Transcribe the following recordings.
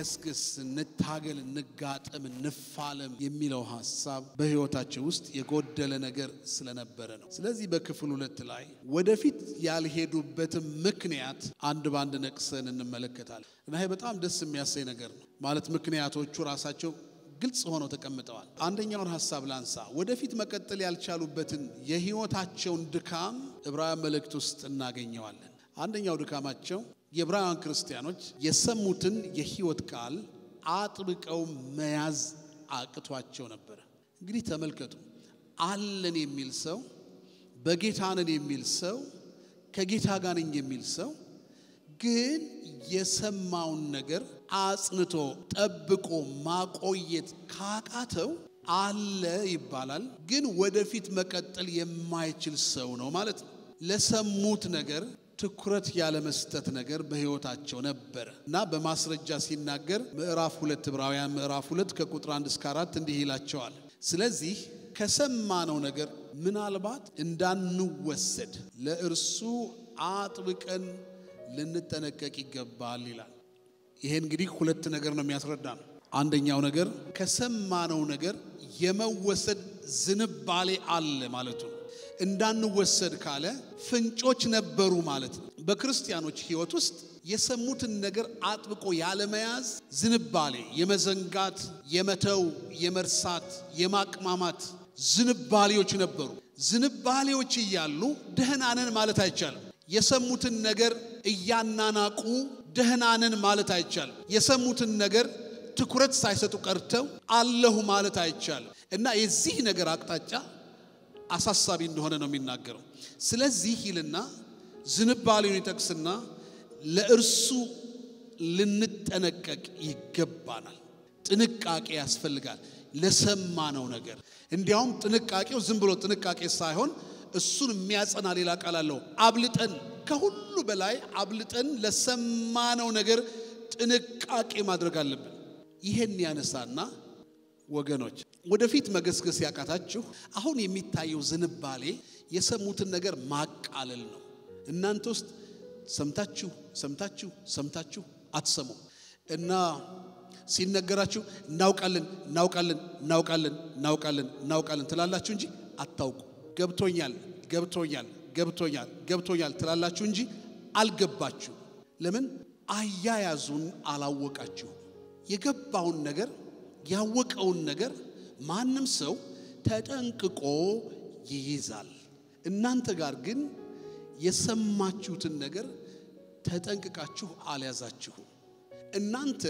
እንገስግስ እንታገል እንጋጠም እንፋለም የሚለው ሐሳብ በህይወታቸው ውስጥ የጎደለ ነገር ስለነበረ ነው ስለዚህ በክፍል 2 ላይ ወደፊት ያልሄዱበት ምክንያት አንድ ባንድ ነቅሰን እንመለከታለን እና ይሄ በጣም ደስ የሚያሰኝ ነገር ነው ማለት ምክንያቶቹ ራሳቸው ግልጽ ሆነው ተቀምጠዋል አንደኛውን ሐሳብ ላንሳ ወደፊት መቀጠል ያልቻሉበትን የህይወታቸውን ድካም ዕብራውያን መልእክት ውስጥ እናገኘዋለን አንደኛው ድካማቸው የዕብራውያን ክርስቲያኖች የሰሙትን የህይወት ቃል አጥብቀው መያዝ አቅቷቸው ነበር እንግዲህ ተመልከቱ አለን የሚል ሰው በጌታ ነን የሚል ሰው ከጌታ ጋር ነን የሚል ሰው ግን የሰማውን ነገር አጽንቶ ጠብቆ ማቆየት ካቃተው አለ ይባላል ግን ወደፊት መቀጠል የማይችል ሰው ነው ማለት ነው ለሰሙት ነገር ትኩረት ያለ መስጠት ነገር በህይወታቸው ነበር እና በማስረጃ ሲናገር ምዕራፍ 2 ዕብራውያን ምዕራፍ 2 ከቁጥር 1 እስከ 4 እንዲህ ይላቸዋል ስለዚህ ከሰማነው ነገር ምናልባት እንዳንወሰድ ለእርሱ አጥብቀን ልንጠነቀቅ ይገባል ይላል ይሄ እንግዲህ ሁለት ነገር ነው የሚያስረዳን አንደኛው ነገር ከሰማነው ነገር የመወሰድ ዝንባሌ አለ ማለት ነው እንዳንወሰድ ካለ ፍንጮች ነበሩ ማለት ነው በክርስቲያኖች ህይወት ውስጥ የሰሙትን ነገር አጥብቆ ያለ መያዝ ዝንባሌ የመዘንጋት የመተው የመርሳት የማቅማማት ዝንባሌዎች ነበሩ ዝንባሌዎች ይያሉ ደህናነን ማለት አይቻልም የሰሙትን ነገር እያናናቁ ደህናነን ማለት አይቻልም የሰሙትን ነገር ትኩረት ሳይሰጡ ቀርተው አለሁ ማለት አይቻልም እና የዚህ ነገር አቅጣጫ አሳሳቢ እንደሆነ ነው የሚናገረው ስለዚህ ይልና ዝንባሌውን ይጠቅስና ለእርሱ ልንጠነቀቅ ይገባናል ጥንቃቄ ያስፈልጋል ለሰማነው ነገር እንዲያውም ጥንቃቄው ዝም ብሎ ጥንቃቄ ሳይሆን እሱን የሚያጸና ሌላ ቃል አለው አብልጠን ከሁሉ በላይ አብልጠን ለሰማነው ነገር ጥንቃቄ ማድረግ አለብን ይሄን ያነሳና ወገኖች ወደፊት መገስገስ ያቃታችሁ አሁን የሚታየው ዝንባሌ የሰሙትን ነገር ማቃለል ነው እናንተ ውስጥ ሰምታችሁ አትሰሙ እና ሲነገራችሁ እናውቃለን ትላላችሁ እንጂ አታውቁ ገብቶኛል ትላላችሁ እንጂ አልገባችሁ ለምን አያያዙን አላወቃችሁ የገባውን ነገር ያወቀውን ነገር ማንም ሰው ተጠንቅቆ ይይዛል እናንተ ጋር ግን የሰማችሁትን ነገር ተጠንቅቃችሁ አልያዛችሁ እናንተ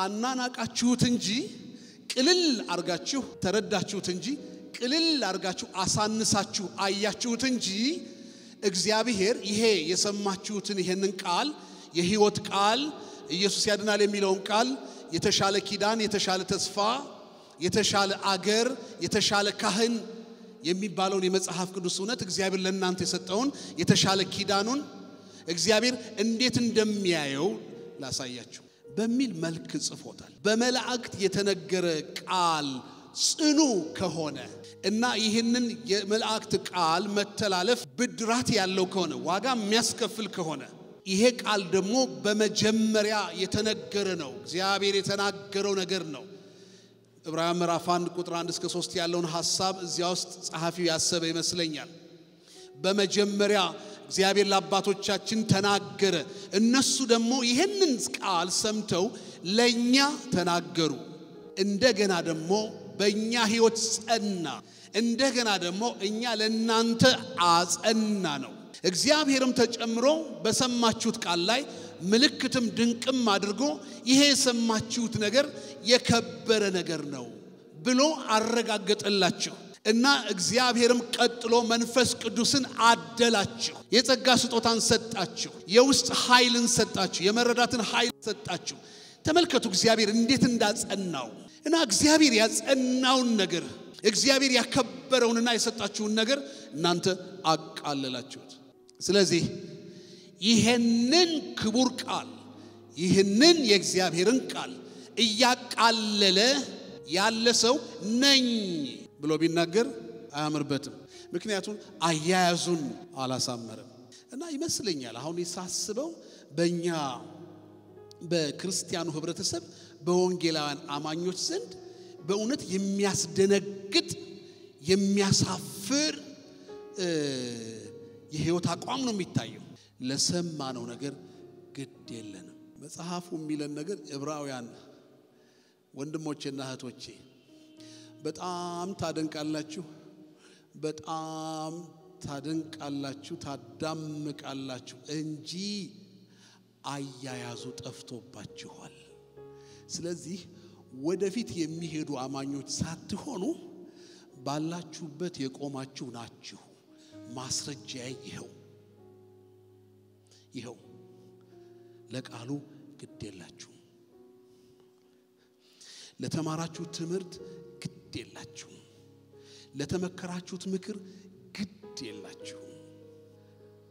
አናናቃችሁት እንጂ ቅልል አርጋችሁ ተረዳችሁት እንጂ ቅልል አርጋችሁ አሳንሳችሁ አያችሁት እንጂ እግዚአብሔር ይሄ የሰማችሁትን ይሄንን ቃል የህይወት ቃል ኢየሱስ ያድናል የሚለውን ቃል የተሻለ ኪዳን የተሻለ ተስፋ የተሻለ አገር የተሻለ ካህን የሚባለውን የመጽሐፍ ቅዱስ እውነት እግዚአብሔር ለእናንተ የሰጠውን የተሻለ ኪዳኑን እግዚአብሔር እንዴት እንደሚያየው ላሳያችሁ በሚል መልክ ጽፎታል በመላእክት የተነገረ ቃል ጽኑ ከሆነ እና ይሄንን የመላእክት ቃል መተላለፍ ብድራት ያለው ከሆነ ዋጋ የሚያስከፍል ከሆነ ይሄ ቃል ደግሞ በመጀመሪያ የተነገረ ነው እግዚአብሔር የተናገረው ነገር ነው ዕብራውያን ምዕራፍ 1 ቁጥር 1 እስከ 3 ያለውን ሐሳብ እዚያ ውስጥ ጸሐፊው ያሰበ ይመስለኛል በመጀመሪያ እግዚአብሔር ለአባቶቻችን ተናገረ እነሱ ደግሞ ይሄንን ቃል ሰምተው ለኛ ተናገሩ እንደገና ደግሞ በእኛ ህይወት ጸና እንደገና ደግሞ እኛ ለእናንተ አጸና ነው እግዚአብሔርም ተጨምሮ በሰማችሁት ቃል ላይ ምልክትም ድንቅም አድርጎ ይሄ የሰማችሁት ነገር የከበረ ነገር ነው ብሎ አረጋገጠላችሁ እና እግዚአብሔርም ቀጥሎ መንፈስ ቅዱስን አደላችሁ የጸጋ ስጦታን ሰጣችሁ የውስጥ ኃይልን ሰጣችሁ የመረዳትን ኃይል ሰጣችሁ ተመልከቱ እግዚአብሔር እንዴት እንዳጸናው እና እግዚአብሔር ያጸናውን ነገር እግዚአብሔር ያከበረውንና የሰጣችሁን ነገር እናንተ አቃለላችሁት ስለዚህ ይሄንን ክቡር ቃል ይሄንን የእግዚአብሔርን ቃል እያቃለለ ያለ ሰው ነኝ ብሎ ቢናገር አያምርበትም ምክንያቱም አያያዙን አላሳመረም እና ይመስለኛል አሁን ይሳስበው በእኛ በክርስቲያኑ ህብረተሰብ በወንጌላውያን አማኞች ዘንድ በእውነት የሚያስደነግጥ የሚያሳፍር የህይወት አቋም ነው የሚታየው። ለሰማነው ነገር ግድ የለንም። መጽሐፉ የሚለን ነገር ዕብራውያን ወንድሞቼና እህቶቼ በጣም ታደንቃላችሁ፣ በጣም ታደንቃላችሁ፣ ታዳምቃላችሁ እንጂ አያያዙ ጠፍቶባችኋል። ስለዚህ ወደፊት የሚሄዱ አማኞች ሳትሆኑ ባላችሁበት የቆማችሁ ናችሁ። ማስረጃዬ ይኸው ለቃሉ ግድ የላችሁ፣ ለተማራችሁት ትምህርት ግድ የላችሁ፣ ለተመከራችሁት ምክር ግድ የላችሁ።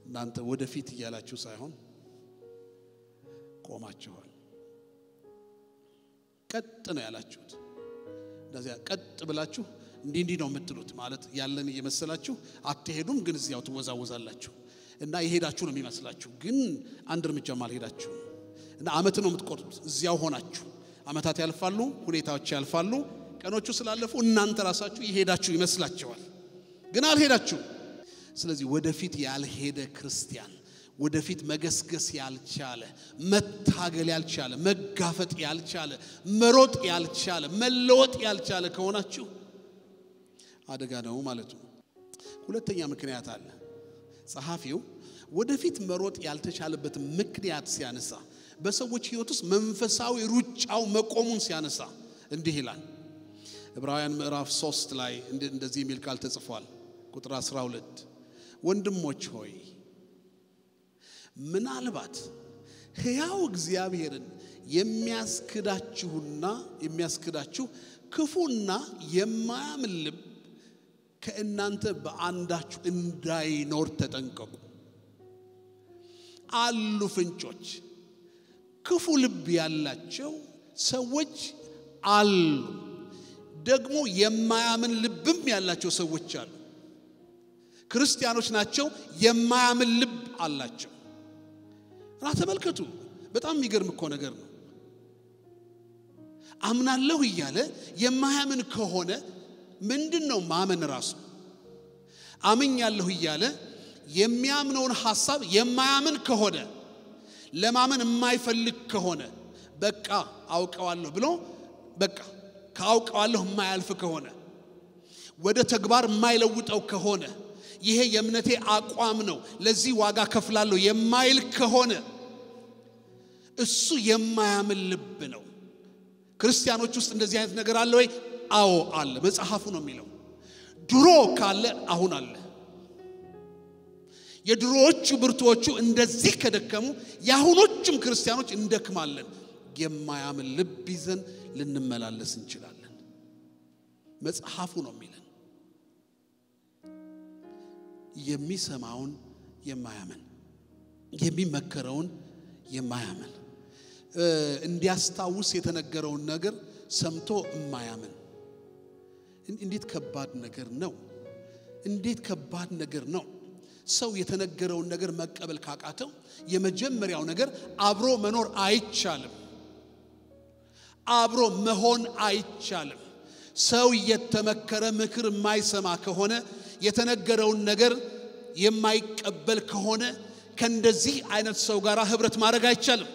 እናንተ ወደፊት እያላችሁ ሳይሆን ቆማችኋል። ቀጥ ነው ያላችሁት። እንደዚያ ቀጥ ብላችሁ እንዲህ ነው የምትሉት ማለት ያለን እየመሰላችሁ አትሄዱም፣ ግን እዚያው ትወዛወዛላችሁ እና ይሄዳችሁ ነው የሚመስላችሁ፣ ግን አንድ እርምጃ ማልሄዳችሁ እና አመት ነው የምትቆርጡት። እዚያው ሆናችሁ አመታት ያልፋሉ፣ ሁኔታዎች ያልፋሉ፣ ቀኖቹ ስላለፉ እናንተ ራሳችሁ ይሄዳችሁ ይመስላችኋል፣ ግን አልሄዳችሁ። ስለዚህ ወደፊት ያልሄደ ክርስቲያን፣ ወደፊት መገስገስ ያልቻለ፣ መታገል ያልቻለ፣ መጋፈጥ ያልቻለ፣ መሮጥ ያልቻለ፣ መለወጥ ያልቻለ ከሆናችሁ አደጋ ነው ማለት ነው። ሁለተኛ ምክንያት አለ። ጸሐፊው ወደፊት መሮጥ ያልተቻለበት ምክንያት ሲያነሳ በሰዎች ህይወት ውስጥ መንፈሳዊ ሩጫው መቆሙን ሲያነሳ እንዲህ ይላል። ዕብራውያን ምዕራፍ 3 ላይ እንደዚህ የሚል ቃል ተጽፏል። ቁጥር 12 ወንድሞች ሆይ ምናልባት ሕያው እግዚአብሔርን የሚያስክዳችሁ ክፉና የማያምን ልብ ከእናንተ በአንዳችሁ እንዳይኖር ተጠንቀቁ። አሉ ፍንጮች፣ ክፉ ልብ ያላቸው ሰዎች አሉ። ደግሞ የማያምን ልብም ያላቸው ሰዎች አሉ። ክርስቲያኖች ናቸው፣ የማያምን ልብ አላቸው። እና ተመልከቱ፣ በጣም የሚገርም እኮ ነገር ነው። አምናለሁ እያለ የማያምን ከሆነ ምንድነው ማመን ራሱ? አምኛለሁ እያለ የሚያምነውን ሐሳብ የማያምን ከሆነ፣ ለማመን የማይፈልግ ከሆነ፣ በቃ አውቀዋለሁ ብሎ በቃ ካውቀዋለሁ የማያልፍ ከሆነ፣ ወደ ተግባር የማይለውጠው ከሆነ፣ ይሄ የእምነቴ አቋም ነው ለዚህ ዋጋ ከፍላለሁ የማይል ከሆነ እሱ የማያምን ልብ ነው። ክርስቲያኖች ውስጥ እንደዚህ አይነት ነገር አለ ወይ? አዎ አለ። መጽሐፉ ነው የሚለው። ድሮ ካለ አሁን አለ። የድሮዎቹ ብርቱዎቹ እንደዚህ ከደከሙ ያሁኖቹም ክርስቲያኖች እንደክማለን። የማያምን ልብ ይዘን ልንመላለስ እንችላለን። መጽሐፉ ነው የሚለን። የሚሰማውን የማያምን፣ የሚመከረውን የማያምን፣ እንዲያስታውስ የተነገረውን ነገር ሰምቶ የማያምን እንዴት ከባድ ነገር ነው! እንዴት ከባድ ነገር ነው! ሰው የተነገረውን ነገር መቀበል ካቃተው የመጀመሪያው ነገር አብሮ መኖር አይቻልም። አብሮ መሆን አይቻልም። ሰው የተመከረ ምክር የማይሰማ ከሆነ፣ የተነገረውን ነገር የማይቀበል ከሆነ ከእንደዚህ አይነት ሰው ጋር ህብረት ማድረግ አይቻልም።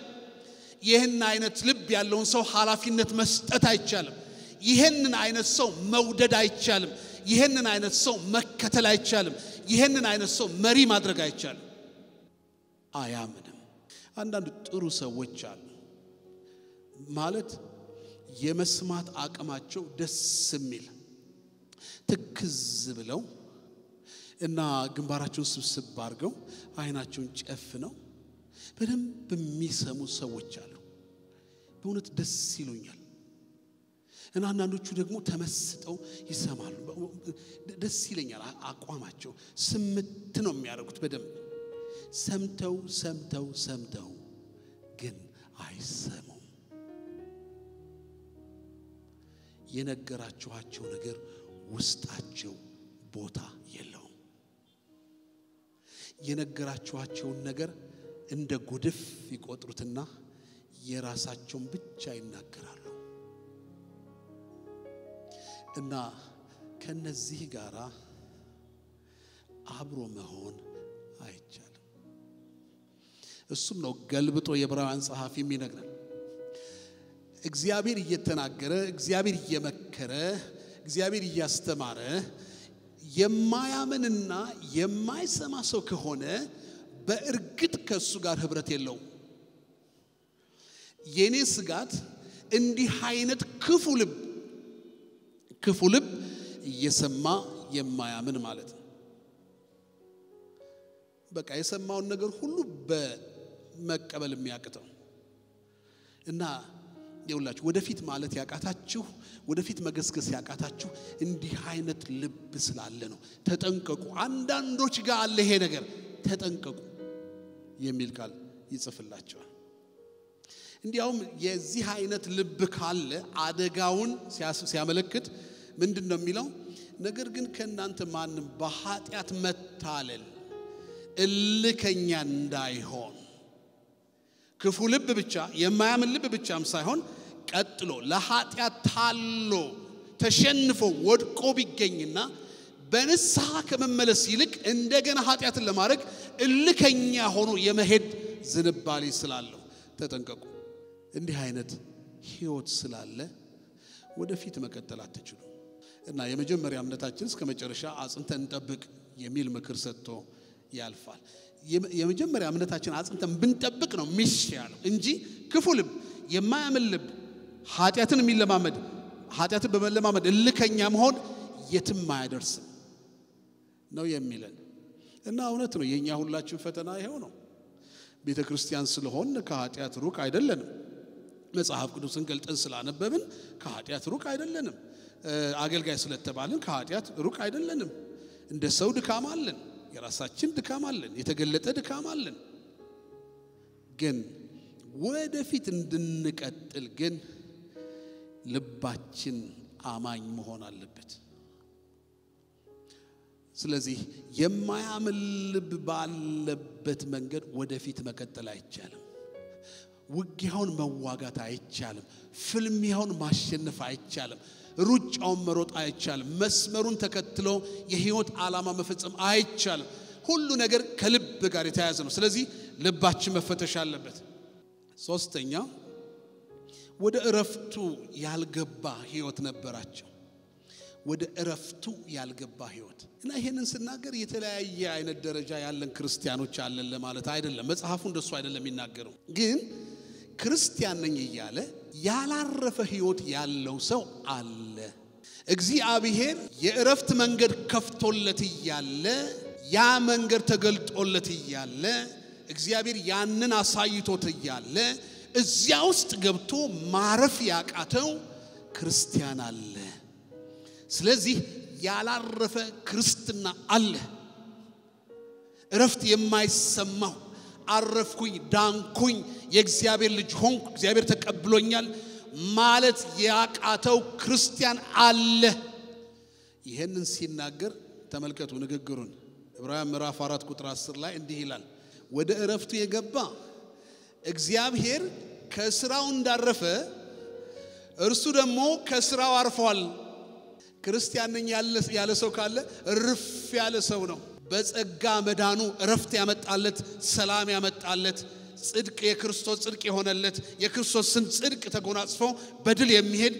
ይህን አይነት ልብ ያለውን ሰው ኃላፊነት መስጠት አይቻልም። ይህንን አይነት ሰው መውደድ አይቻልም። ይህንን አይነት ሰው መከተል አይቻልም። ይህንን አይነት ሰው መሪ ማድረግ አይቻልም። አያምንም። አንዳንድ ጥሩ ሰዎች አሉ ማለት የመስማት አቅማቸው ደስ የሚል ትክዝ ብለው እና ግንባራቸውን ስብስብ አድርገው አይናቸውን ጨፍነው በደንብ የሚሰሙ ሰዎች አሉ። በእውነት ደስ ይሉኛል። እና አንዳንዶቹ ደግሞ ተመስጠው ይሰማሉ። ደስ ይለኛል አቋማቸው። ስምት ነው የሚያደርጉት። በደንብ ሰምተው ግን አይሰሙም። የነገራችኋቸው ነገር ውስጣቸው ቦታ የለውም። የነገራችኋቸውን ነገር እንደ ጉድፍ ይቆጥሩትና የራሳቸውን ብቻ ይናገራሉ እና ከነዚህ ጋራ አብሮ መሆን አይቻልም እሱም ነው ገልብጦ የዕብራውያን ጸሐፊ የሚነግረን እግዚአብሔር እየተናገረ እግዚአብሔር እየመከረ እግዚአብሔር እያስተማረ የማያምንና የማይሰማ ሰው ከሆነ በእርግጥ ከሱ ጋር ህብረት የለውም የኔ ስጋት እንዲህ አይነት ክፉ ልብ እየሰማ የማያምን ማለት ነው በቃ የሰማውን ነገር ሁሉ በመቀበል የሚያቅተው እና ይውላችሁ ወደፊት ማለት ያቃታችሁ ወደፊት መገስገስ ያቃታችሁ እንዲህ አይነት ልብ ስላለ ነው ተጠንቀቁ አንዳንዶች ጋር አለ ይሄ ነገር ተጠንቀቁ የሚል ቃል ይጽፍላችኋል እንዲያውም የዚህ አይነት ልብ ካለ አደጋውን ሲያመለክት ምንድነው የሚለው ነገር ግን ከናንተ ማንም በኃጢአት መታለል እልከኛ እንዳይሆን ክፉ ልብ ብቻ የማያምን ልብ ብቻም ሳይሆን ቀጥሎ ለኃጢአት ታሎ ተሸንፎ ወድቆ ቢገኝና በንስሐ ከመመለስ ይልቅ እንደገና ኃጢአትን ለማድረግ እልከኛ ሆኖ የመሄድ ዝንባሌ ስላለው ተጠንቀቁ እንዲህ አይነት ህይወት ስላለ ወደፊት መቀጠል አትችሉ እና የመጀመሪያ እምነታችን እስከ መጨረሻ አጽንተን እንጠብቅ የሚል ምክር ሰጥቶ ያልፋል የመጀመሪያ እምነታችን አጽንተን ብንጠብቅ ነው የሚሻለው እንጂ ክፉ ልብ የማያምን ልብ ኃጢአትን የሚለማመድ ኃጢአትን በመለማመድ እልከኛ መሆን የትም አያደርስም ነው የሚለን እና እውነት ነው የኛ ሁላችን ፈተና ይሄው ነው ቤተክርስቲያን ስለሆን ከኃጢአት ሩቅ አይደለንም መጽሐፍ ቅዱስን ገልጠን ስላነበብን ከኃጢአት ሩቅ አይደለንም አገልጋይ ስለተባልን ከኃጢአት ሩቅ አይደለንም እንደ ሰው ድካም አለን የራሳችን ድካም አለን የተገለጠ ድካም አለን ግን ወደፊት እንድንቀጥል ግን ልባችን አማኝ መሆን አለበት ስለዚህ የማያምን ልብ ባለበት መንገድ ወደፊት መቀጠል አይቻልም ውጊያውን መዋጋት አይቻልም ፍልሚያውን ማሸነፍ አይቻልም ሩጫውን መሮጥ አይቻልም መስመሩን ተከትሎ የህይወት ዓላማ መፈጸም አይቻልም ሁሉ ነገር ከልብ ጋር የተያያዘ ነው ስለዚህ ልባችን መፈተሽ አለበት ሶስተኛ ወደ እረፍቱ ያልገባ ህይወት ነበራቸው ወደ እረፍቱ ያልገባ ህይወት እና ይሄንን ስናገር የተለያየ አይነት ደረጃ ያለን ክርስቲያኖች አለን ለማለት አይደለም መጽሐፉ እንደሱ አይደለም የሚናገረው ግን ክርስቲያን ነኝ ይያለ ያላረፈ ህይወት ያለው ሰው አለ እግዚአብሔር የእረፍት መንገድ ከፍቶለት ይያለ ያ መንገድ ተገልጦለት ይያለ እግዚአብሔር ያንን አሳይቶት ይያለ እዚያ ውስጥ ገብቶ ማረፍ ያቃተው ክርስቲያን አለ ስለዚህ ያላረፈ ክርስትና አለ እረፍት የማይሰማው አረፍኩኝ ዳንኩኝ የእግዚአብሔር ልጅ ሆንኩ እግዚአብሔር ተቀብሎኛል ማለት ያቃተው ክርስቲያን አለ ይሄንን ሲናገር ተመልከቱ ንግግሩን ዕብራውያን ምዕራፍ 4 ቁጥር 10 ላይ እንዲህ ይላል ወደ እረፍቱ የገባ እግዚአብሔር ከስራው እንዳረፈ እርሱ ደግሞ ከስራው አርፏል ክርስቲያን ነኝ ያለ ሰው ካለ እርፍ ያለ ሰው ነው በጸጋ መዳኑ እረፍት ያመጣለት ሰላም ያመጣለት ጽድቅ የክርስቶስ ጽድቅ የሆነለት የክርስቶስን ጽድቅ ተጎናጽፎ በድል የሚሄድ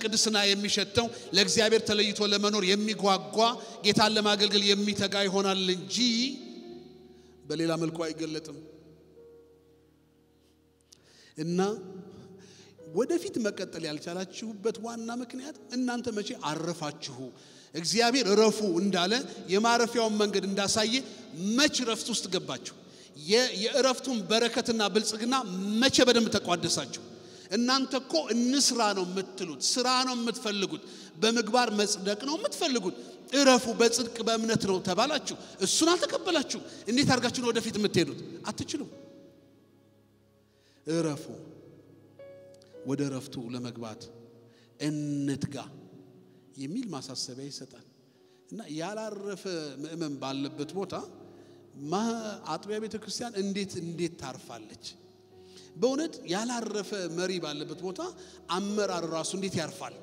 ቅድስና የሚሸተው ለእግዚአብሔር ተለይቶ ለመኖር የሚጓጓ ጌታን ለማገልገል የሚተጋ ይሆናል እንጂ በሌላ መልኩ አይገለጥም እና ወደፊት መቀጠል ያልቻላችሁበት ዋና ምክንያት እናንተ መቼ አረፋችሁ እግዚአብሔር ረፉ እንዳለ የማረፊያውን መንገድ እንዳሳየ መቼ ረፍት ውስጥ ገባችሁ የእረፍቱን በረከትና ብልጽግና መቼ በደንብ ተቋደሳችሁ እናንተኮ እንስራ ነው የምትሉት ስራ ነው የምትፈልጉት በመግባር መጽደቅ ነው የምትፈልጉት እረፉ በጽድቅ በእምነት ነው ተባላችሁ እሱን አልተቀበላችሁ እንዴት አርጋችሁ ነው ወደፊት የምትሄዱት አትችሉም እረፉ ወደ ረፍቱ ለመግባት እንትጋ የሚል ማሳሰቢያ ይሰጣል እና ያላረፈ ምእመን ባለበት ቦታ አጥቢያ ቤተክርስቲያን እንዴት ታርፋለች በእውነት ያላረፈ መሪ ባለበት ቦታ አመራር ራሱ እንዴት ያርፋል?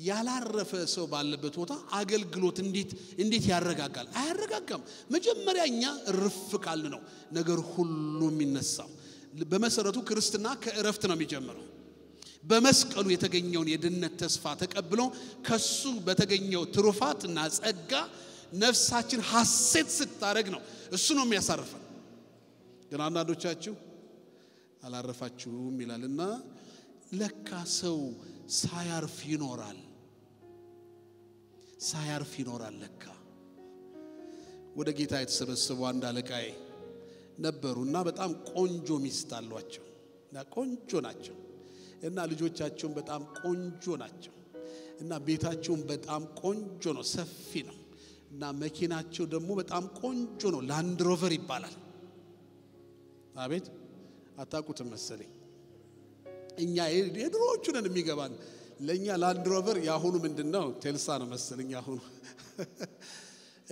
ያላረፈ ሰው ባለበት ቦታ አገልግሎት እንዴት ያረጋጋል? አያረጋጋም። መጀመሪያኛ እርፍ ካልን ነው ነገር ሁሉ የሚነሳው። በመሰረቱ ክርስትና ከእረፍት ነው የሚጀምረው። በመስቀሉ የተገኘውን የድነት ተስፋ ተቀብሎ ከሱ በተገኘው ትሩፋትና ጸጋ ነፍሳችን ሐሴት ስታረግ ነው እሱ ነው የሚያሳርፈን። ግን አንዳንዶቻችሁ አላረፋችሁም ይላልና ለካ ሰው ሳያርፍ ይኖራል ለካ። ወደ ጌታ የተሰበሰቡ አንድ አለቃዬ ነበሩና በጣም ቆንጆ ሚስት አሏቸው እና ቆንጆ ናቸው እና ልጆቻቸውም በጣም ቆንጆ ናቸው እና ቤታቸውም በጣም ቆንጆ ነው፣ ሰፊ ነው እና መኪናቸው ደግሞ በጣም ቆንጆ ነው፣ ላንድ ሮቨር ይባላል። አቤት አታውቁትም መሰለኝ። እኛ የድሮዎቹ ነን የሚገባን። ለኛ ላንድ ሮቨር ያሁኑ ምንድነው ቴልሳ ነው መሰለኝ ያሁኑ።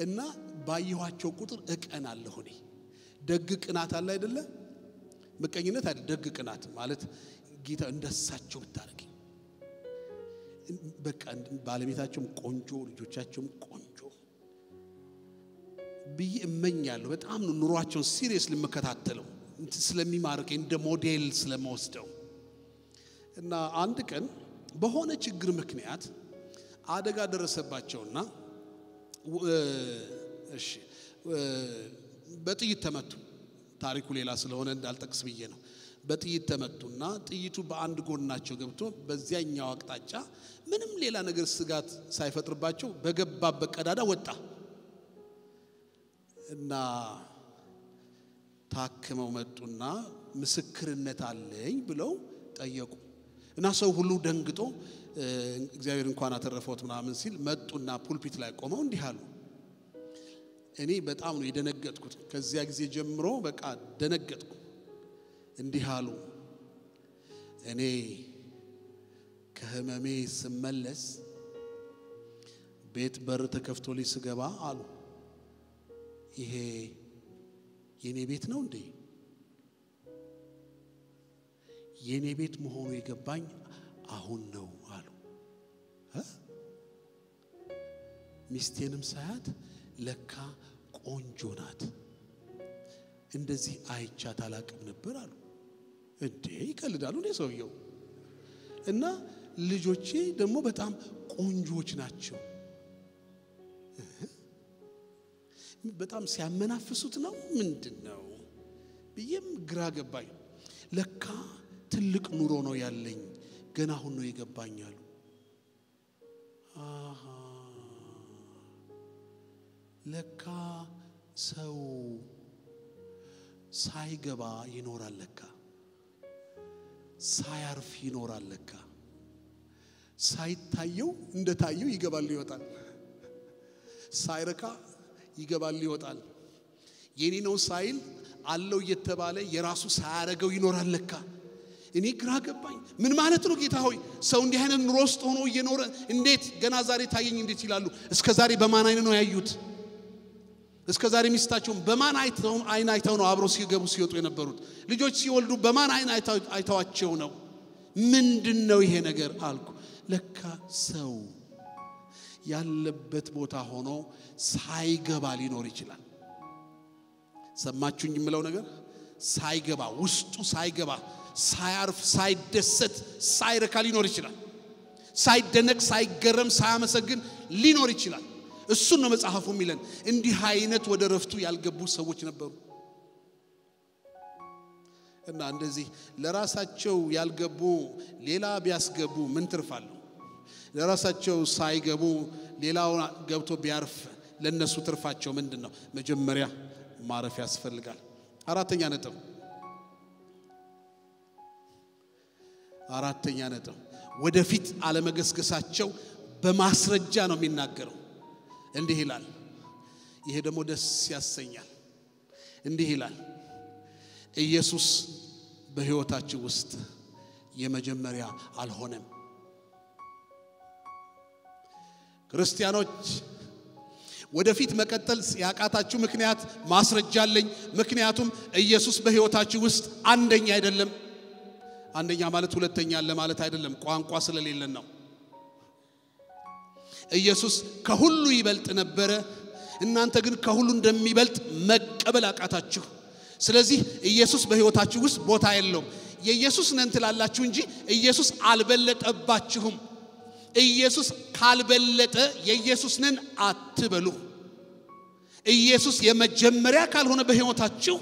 እና ባየኋቸው ቁጥር እቀናለሁ እኔ። ደግ ቅናት አለ አይደለ? ምቀኝነት አይደል? ደግ ቅናት ማለት ጌታ እንደሳቸው ብታረጊ በቃ ባለቤታቸውም ቆንጆ ልጆቻቸውም ቆንጆ ብዬ እመኛለሁ። በጣም ኑሯቸውን ሲሪየስሊ መከታተለው ስለሚማርከኝ እንደ ሞዴል ስለመወስደው። እና አንድ ቀን በሆነ ችግር ምክንያት አደጋ ደረሰባቸውና በጥይት ተመቱ። ታሪኩ ሌላ ስለሆነ እንዳልጠቅስ ብዬ ነው። በጥይት ተመቱና ጥይቱ በአንድ ጎናቸው ገብቶ በዚያኛው አቅጣጫ ምንም ሌላ ነገር ስጋት ሳይፈጥርባቸው በገባበት ቀዳዳ ወጣ እና ታከመው መጡና ምስክርነት አለኝ ብለው ጠየቁ። እና ሰው ሁሉ ደንግጦ እግዚአብሔር እንኳን አተረፈውት ምናምን ሲል መጡና ፑልፒት ላይ ቆመው እንዲህ አሉ። እኔ በጣም ነው የደነገጥኩት። ከዚያ ጊዜ ጀምሮ በቃ ደነገጥኩ። እንዲህ አሉ። እኔ ከህመሜ ስመለስ ቤት በር ተከፍቶልኝ ስገባ አሉ ይሄ የኔ ቤት ነው እንዴ? የኔ ቤት መሆኑ የገባኝ አሁን ነው አሉ። ሚስቴንም ሳያት ለካ ቆንጆ ናት፣ እንደዚህ አይቻት አላቅም ነበር አሉ። እንዴ ይቀልዳሉ እንዴ ሰውየው? እና ልጆቼ ደግሞ በጣም ቆንጆች ናቸው። በጣም ሲያመናፍሱት ነው ምንድነው ብዬም ግራ ገባኝ። ለካ ትልቅ ኑሮ ነው ያለኝ፣ ገና አሁን ነው የገባኝ አሉ። ለካ ሰው ሳይገባ ይኖራል ለካ፣ ሳያርፍ ይኖራል ለካ። ሳይታየው እንደታየው ይገባል ይወጣል፣ ሳይረካ ይገባል ይወጣል። የኔ ነው ሳይል አለው እየተባለ የራሱ ሳያረገው ይኖራል ለካ። እኔ ግራ ገባኝ። ምን ማለት ነው ጌታ ሆይ? ሰው እንዲህ አይነት ኑሮ ውስጥ ሆኖ እየኖረ እንዴት ገና ዛሬ ታየኝ እንዴት ይላሉ? እስከ ዛሬ በማን አይን ነው ያዩት? እስከ ዛሬ ሚስታቸውን በማን አይን አይተው ነው አብረው ሲገቡ ሲወጡ የነበሩት? ልጆች ሲወልዱ በማን አይን አይተዋቸው ነው? ምንድነው ይሄ ነገር አልኩ። ለካ ሰው ያለበት ቦታ ሆኖ ሳይገባ ሊኖር ይችላል። ሰማችሁኝ የምለው ነገር? ሳይገባ ውስጡ ሳይገባ ሳያርፍ ሳይደሰት ሳይረካ ሊኖር ይችላል። ሳይደነቅ ሳይገረም ሳያመሰግን ሊኖር ይችላል። እሱን ነው መጽሐፉ የሚለን። እንዲህ አይነት ወደ ረፍቱ ያልገቡ ሰዎች ነበሩ። እና እንደዚህ ለራሳቸው ያልገቡ ሌላ ቢያስገቡ ምን ትርፋለሁ? ለራሳቸው ሳይገቡ ሌላው ገብቶ ቢያርፍ ለነሱ ትርፋቸው ምንድነው? መጀመሪያ ማረፍ ያስፈልጋል። አራተኛ ነጥብ ወደፊት አለመገስገሳቸው በማስረጃ ነው የሚናገረው። እንዲህ ይላል። ይሄ ደግሞ ደስ ያሰኛል። እንዲህ ይላል፣ ኢየሱስ በሕይወታችሁ ውስጥ የመጀመሪያ አልሆነም። ክርስቲያኖች ወደፊት መቀጠል ያቃታችሁ ምክንያት ማስረጃ አለኝ። ምክንያቱም ኢየሱስ በሕይወታችሁ ውስጥ አንደኛ አይደለም። አንደኛ ማለት ሁለተኛ አለ ማለት አይደለም ቋንቋ ስለሌለን ነው ኢየሱስ ከሁሉ ይበልጥ ነበር እናንተ ግን ከሁሉ እንደሚበልጥ መቀበል አቃታችሁ ስለዚህ ኢየሱስ በህይወታችሁ ውስጥ ቦታ የለውም የኢየሱስ ነን ትላላችሁ እንጂ ኢየሱስ አልበለጠባችሁም ኢየሱስ ካልበለጠ የኢየሱስ ነን አትበሉ ኢየሱስ የመጀመሪያ ካልሆነ በህይወታችሁ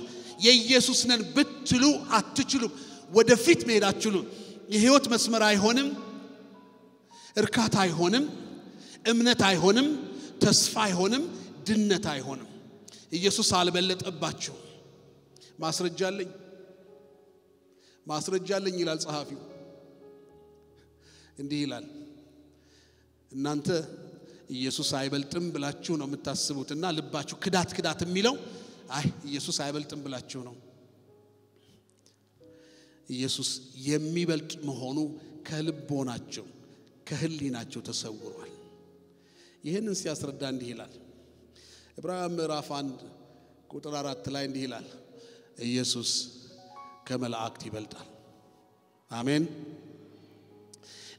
የኢየሱስ ነን ብትሉ አትችሉም ወደፊት መሄዳችሁ የህይወት መስመር አይሆንም እርካታ አይሆንም እምነት አይሆንም ተስፋ አይሆንም ድነት አይሆንም ኢየሱስ አልበለጠባችሁ ማስረጃ አለኝ ይላል ጸሐፊው እንዲህ ይላል እናንተ ኢየሱስ አይበልጥም ብላችሁ ነው የምታስቡትና ልባችሁ ክዳት የሚለው አይ ኢየሱስ አይበልጥም ብላችሁ ነው ኢየሱስ የሚበልጥ መሆኑ ከልቦናቸው ከህሊናቸው ተሰውሯል ይሄንን ሲያስረዳ እንዲህ ይላል ዕብራውያን ምዕራፍ 1 ቁጥር 4 ላይ እንዲህ ይላል ኢየሱስ ከመላእክት ይበልጣል አሜን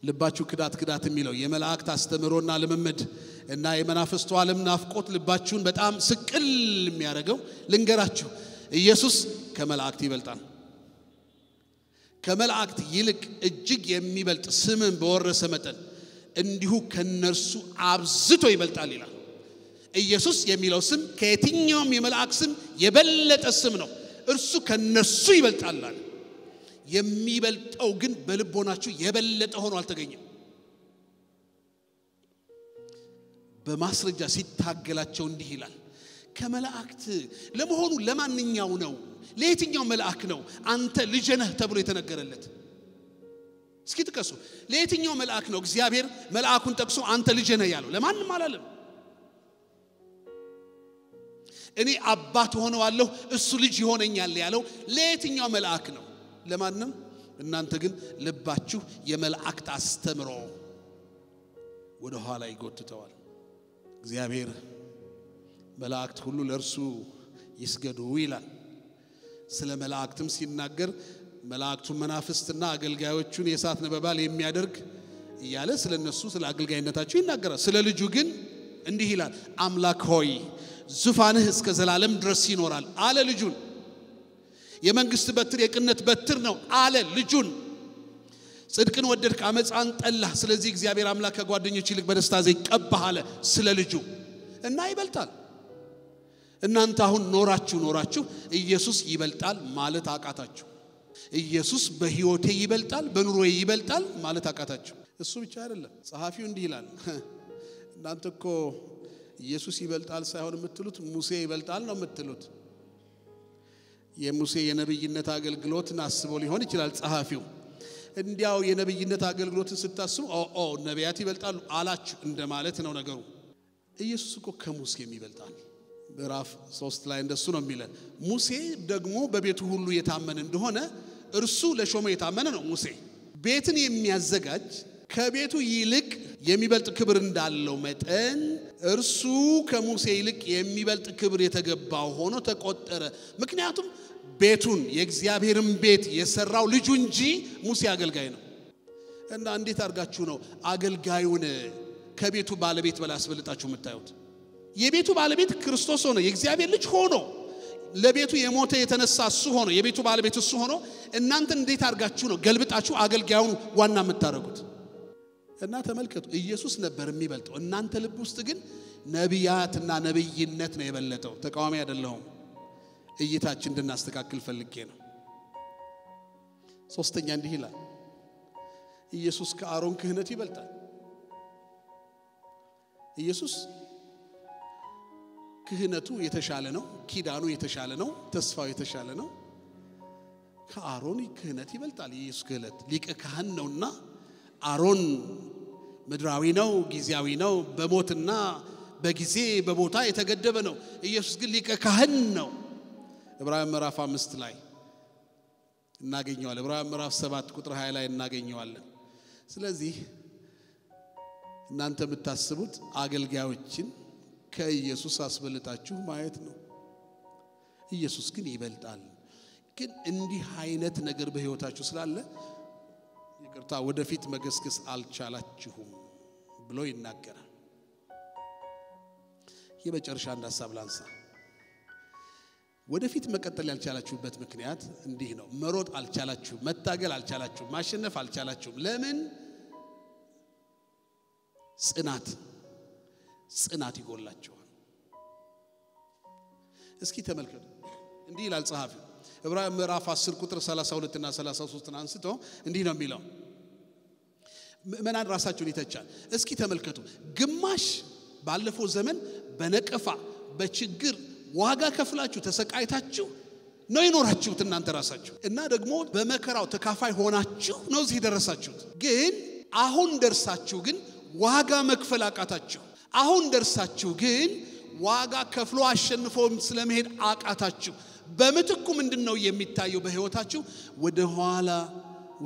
ልባችሁ ክዳት የሚለው የመላእክት አስተምሮና ልምምድ እና የመናፍስቱ ዓለም ናፍቆት ልባችሁን በጣም ስቅል የሚያደርገው ልንገራችሁ ኢየሱስ ከመላእክት ይበልጣል ከመላእክት ይልቅ እጅግ የሚበልጥ ስምን በወረሰ መጠን እንዲሁ ከነርሱ አብዝቶ ይበልጣል ይላል ኢየሱስ የሚለው ስም ከየትኛውም የመላእክት ስም የበለጠ ስም ነው እርሱ ከነሱ ይበልጣል የሚበልጠው ግን በልቦናችሁ የበለጠ ሆኖ አልተገኘም በማስረጃ ሲታገላቸው እንዲህ ይላል ከመላእክት ለመሆኑ ለማንኛው ነው ለየትኛው መልአክ ነው አንተ ልጅ ነህ ተብሎ የተነገረለት እስኪ ተከሱ ለየትኛው መልአክ ነው እግዚአብሔር መልአኩን ጠቅሶ አንተ ልጅ ነህ ያለው ለማንም አላለም እኔ አባት ሆነዋለሁ እሱ ልጅ ይሆነኛል ያለው ለየትኛው መልአክ ነው ለማንም እናንተ ግን ልባችሁ የመላእክት አስተምሮ ወደ ኋላ ይጎትተዋል እግዚአብሔር መላእክት ሁሉ ለእርሱ ይስገዱ ይላል ስለ መላእክትም ሲናገር መላእክቱ መናፍስትና አገልጋዮቹን የእሳት ነበልባል የሚያደርግ እያለ ስለነሱ ስለ አገልጋይነታቸው ይናገራል ስለ ልጁ ግን እንዲህ ይላል አምላክ ሆይ ዙፋንህ እስከ ዘላለም ድረስ ይኖራል አለ ልጁን የመንግስት በትር የቅነት በትር ነው አለ ልጁን ጽድቅን ወደድክ አመጻን ጠላህ ስለዚህ እግዚአብሔር አምላክ ከጓደኞች ይልቅ በደስታ ዘይት ቀባህ አለ ስለ ልጁ እና ይበልጣል እናንተ አሁን ኖራችሁ ኢየሱስ ይበልጣል ማለት አቃታችሁ ኢየሱስ በህይወቴ ይበልጣል በኑሮዬ ይበልጣል ማለት አቃታችሁ እሱ ብቻ አይደለም ጸሐፊው እንዲህ ይላል እናንተ እኮ ኢየሱስ ይበልጣል ሳይሆን የምትሉት ሙሴ ይበልጣል ነው የምትሉት የሙሴ የነብይነት አገልግሎትን አስቦ ሊሆን ይችላል ጸሐፊው እንዲያው የነብይነት አገልግሎትን ስታስቡ ነቢያት ይበልጣሉ አላችሁ እንደማለት ነው ነገሩ ኢየሱስ እኮ ከሙሴ ይበልጣል ምዕራፍ 3 ላይ እንደሱ ነው የሚለን ሙሴ ደግሞ በቤቱ ሁሉ የታመነ እንደሆነ እርሱ ለሾመ የታመነ ነው ሙሴ ቤትን የሚያዘጋጅ ከቤቱ ይልቅ የሚበልጥ ክብር እንዳለው መጠን እርሱ ከሙሴ ይልቅ የሚበልጥ ክብር የተገባው ሆኖ ተቆጠረ ምክንያቱም ቤቱን የእግዚአብሔርን ቤት የሰራው ልጁ እንጂ ሙሴ አገልጋይ ነው እና እንዴት አርጋችሁ ነው አገልጋዩን ከቤቱ ባለቤት በላስበልጣችሁ የምታዩት የቤቱ ባለቤት ክርስቶስ ሆኖ የእግዚአብሔር ልጅ ሆኖ ለቤቱ የሞተ የተነሳ እሱ ሆኖ የቤቱ ባለቤት እሱ ሆኖ እናንተ እንዴት አርጋችሁ ነው ገልብጣችሁ አገልጋዩን ዋና የምታረጉት እና ተመልከቱ ኢየሱስ ነበር የሚበልጠው እናንተ ልብ ውስጥ ግን ነቢያትና ነብይነት ነው የበለጠው ተቃዋሚ አይደለም እይታችን እንድናስተካክል ፈልጌ ነው ሶስተኛ እንዲህ ይላል ኢየሱስ ከአሮን ክህነት ይበልጣል ኢየሱስ ክህነቱ የተሻለ ነው ኪዳኑ የተሻለ ነው ተስፋው የተሻለ ነው ከአሮን ክህነት ይበልጣል ኢየሱስ ክህነት ሊቀ ካህን ነውና አሮን ምድራዊ ነው ጊዜያዊ ነው በሞትና በጊዜ በቦታ የተገደበ ነው ኢየሱስ ግን ሊቀ ካህን ነው ዕብራውያን ምዕራፍ 5 ላይ እናገኘዋለን ዕብራውያን ምዕራፍ 7 ቁጥር 20 ላይ እናገኘዋለን ስለዚህ እናንተ የምታስቡት አገልጋዮችን ከኢየሱስ አስበልጣችሁ ማየት ነው ኢየሱስ ግን ይበልጣል ግን እንዲህ አይነት ነገር በህይወታችሁ ስላለ ይቅርታ ወደፊት መገስገስ አልቻላችሁም ብሎ ይናገራል። የመጨረሻ አንድ ሐሳብ ላንሳ። ወደፊት መቀጠል ያልቻላችሁበት ምክንያት እንዲህ ነው። መሮጥ አልቻላችሁም፣ መታገል አልቻላችሁም፣ ማሸነፍ አልቻላችሁም። ለምን? ጽናት ይጎላችኋል። እስኪ ተመልከቱ። እንዲህ ይላል ጸሐፊው ዕብራውያን ምዕራፍ 10 ቁጥር 32 እና 33 አንስቶ እንዲህ ነው የሚለው። ምዕመናን ራሳቸውን ይተቻል። እስኪ ተመልከቱ። ግማሽ ባለፈው ዘመን በነቀፋ በችግር ዋጋ ከፍላችሁ ተሰቃይታችሁ ነው የኖራችሁት እናንተ ራሳችሁ እና ደግሞ በመከራው ተካፋይ ሆናችሁ ነው እዚህ ደረሳችሁት። ግን አሁን ደርሳችሁ ግን ዋጋ መክፈል አቃታችሁ። አሁን ደርሳችሁ ግን ዋጋ ከፍሎ አሸንፎ ስለመሄድ አቃታችሁ። በመትኩ ምንድነው የሚታየው በህይወታችሁ?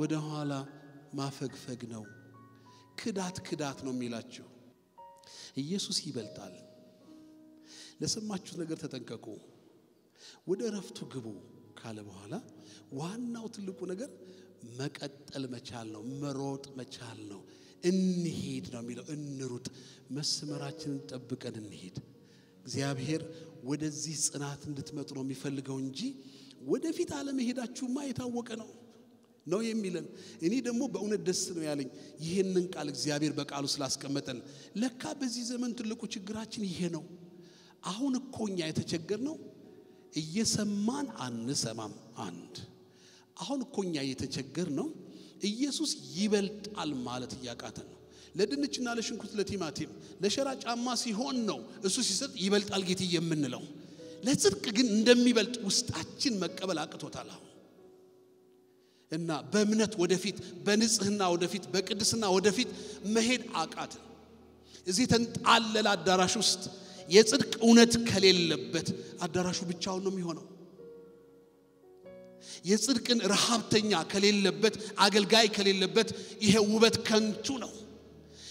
ወደ ኋላ ማፈግፈግ ነው። ክዳት ነው የሚላችሁ። ኢየሱስ ይበልጣል። ለሰማችሁት ነገር ተጠንቀቁ፣ ወደ ረፍቱ ግቡ ካለ በኋላ ዋናው ትልቁ ነገር መቀጠል መቻል ነው፣ መሮጥ መቻል ነው። እንሂድ ነው የሚለው። እንሩጥ፣ መስመራችንን ጠብቀን እንሂድ። እግዚአብሔር ወደዚህ ጽናት እንድትመጡ ነው የሚፈልገው እንጂ ወደፊት አለመሄዳችሁማ የታወቀ ነው የሚለን። እኔ ደግሞ በእውነት ደስ ነው ያለኝ ይሄንን ቃል እግዚአብሔር በቃሉ ስላስቀመጠን። ለካ በዚህ ዘመን ትልቁ ችግራችን ይሄ ነው። አሁን እኮኛ የተቸገርነው እየሰማን አንሰማም። አሁን እኮኛ የተቸገርነው ኢየሱስ ይበልጣል ማለት ያቃተን ነው። ለድንችና ለሽንኩርት ለቲማቲም ለሸራ ጫማ ሲሆን ነው እሱ ሲሰጥ ይበልጣል ጌታ የምንለው። ለጽድቅ ግን እንደሚበልጥ ውስጣችን መቀበል አቅቶታል አሁን። እና በእምነት ወደፊት፣ በንጽህና ወደፊት፣ በቅድስና ወደፊት መሄድ አቃተን። እዚህ ተንጣለለ አዳራሽ ውስጥ የጽድቅ እውነት ከሌለበት አዳራሹ ብቻውን ነው የሚሆነው። የጽድቅን ረሃብተኛ ከሌለበት፣ አገልጋይ ከሌለበት ይሄ ውበት ከንቱ ነው።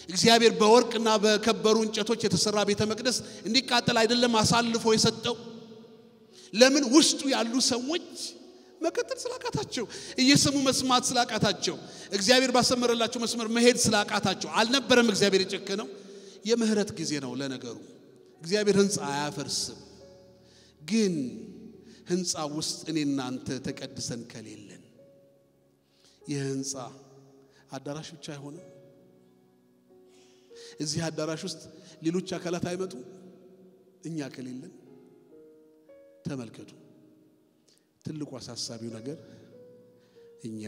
እግዚአብሔር በወርቅና በከበሩ እንጨቶች የተሰራ ቤተ መቅደስ እንዲቃጠል አይደለም አሳልፎ የሰጠው። ለምን? ውስጡ ያሉ ሰዎች መከተል ስላቃታቸው፣ እየሰሙ መስማት ስላቃታቸው፣ እግዚአብሔር ባሰመረላቸው መስመር መሄድ ስላቃታቸው አልነበረም እግዚአብሔር የጨከነው። የምህረት ጊዜ ነው ለነገሩ። እግዚአብሔር ህንጻ አያፈርስም። ግን ህንጻ ውስጥ እኔና አንተ ተቀድሰን ከሌለን የህንጻ አዳራሽ ብቻ አይሆንም። እዚህ አዳራሽ ውስጥ ሌሎች አካላት አይመጡ እኛ ከሌለን። ተመልከቱ፣ ትልቁ አሳሳቢው ነገር እኛ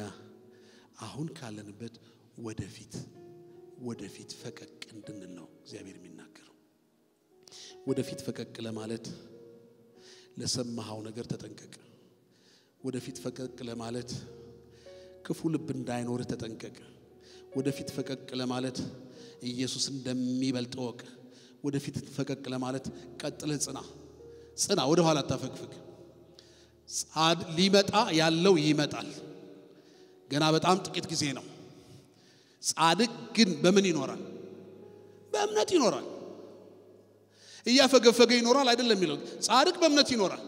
አሁን ካለንበት ወደፊት ፈቀቅ እንድንል ነው እግዚአብሔር የሚናገረው። ወደፊት ፈቀቅ ለማለት ለሰማሃው ነገር ተጠንቀቅ። ወደፊት ፈቀቅ ለማለት ክፉ ልብ እንዳይኖር ተጠንቀቅ። ወደፊት ፈቀቅ ለማለት ኢየሱስ እንደሚበልጥ ወቅ። ወደፊት ፈቀቅ ለማለት ቀጥለህ ጽና፣ ወደ ኋላ አታፈግፍግ። ሊመጣ ያለው ይመጣል። ገና በጣም ጥቂት ጊዜ ነው። ጻድቅ ግን በምን ይኖራል? በእምነት ይኖራል። እያፈገፈገ ይኖራል አይደለም የሚለው። ጻድቅ በእምነት ይኖራል።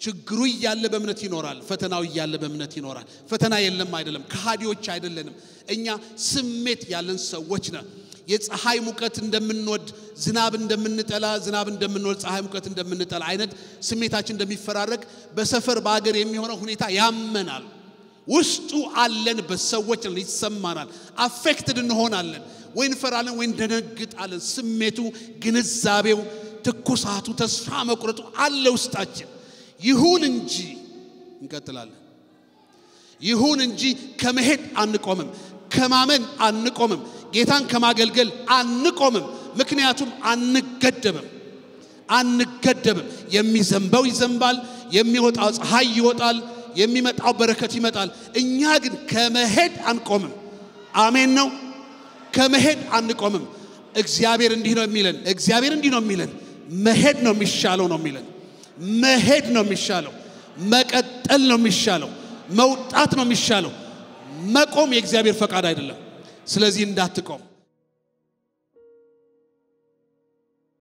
ችግሩ እያለ በእምነት ይኖራል። ፈተናው እያለ በእምነት ይኖራል። ፈተና የለም አይደለም። ከሃዲዎች አይደለንም። እኛ ስሜት ያለን ሰዎች ነን። የፀሐይ ሙቀት እንደምንወድ፣ ዝናብ እንደምንጠላ፣ ዝናብ እንደምንወድ፣ ፀሐይ ሙቀት እንደምንጠላ አይነት ስሜታችን እንደሚፈራረቅ በሰፈር በአገር የሚሆነው ሁኔታ ያመናል። ውስጡ አለን በሰዎች ነን፣ ይሰማናል። አፌክትድ እንሆናለን። ወይ እንፈራለን ወይ እንደነግጣለን። ስሜቱ፣ ግንዛቤው፣ ትኩሳቱ፣ ተስፋ መቁረጡ አለ ውስጣችን። ይሁን እንጂ እንቀጥላለን። ይሁን እንጂ ከመሄድ አንቆምም፣ ከማመን አንቆምም፣ ጌታን ከማገልገል አንቆምም። ምክንያቱም አንገደብም። የሚዘንበው ይዘንባል፣ የሚወጣው ፀሐይ ይወጣል፣ የሚመጣው በረከት ይመጣል። እኛ ግን ከመሄድ አንቆምም። አሜን ነው። ከመሄድ አንቆምም። እግዚአብሔር እንዲህ ነው የሚለን፣ መሄድ ነው የሚሻለው ነው የሚለን። መሄድ ነው የሚሻለው፣ መቀጠል ነው የሚሻለው፣ መውጣት ነው የሚሻለው። መቆም የእግዚአብሔር ፈቃድ አይደለም። ስለዚህ እንዳትቆም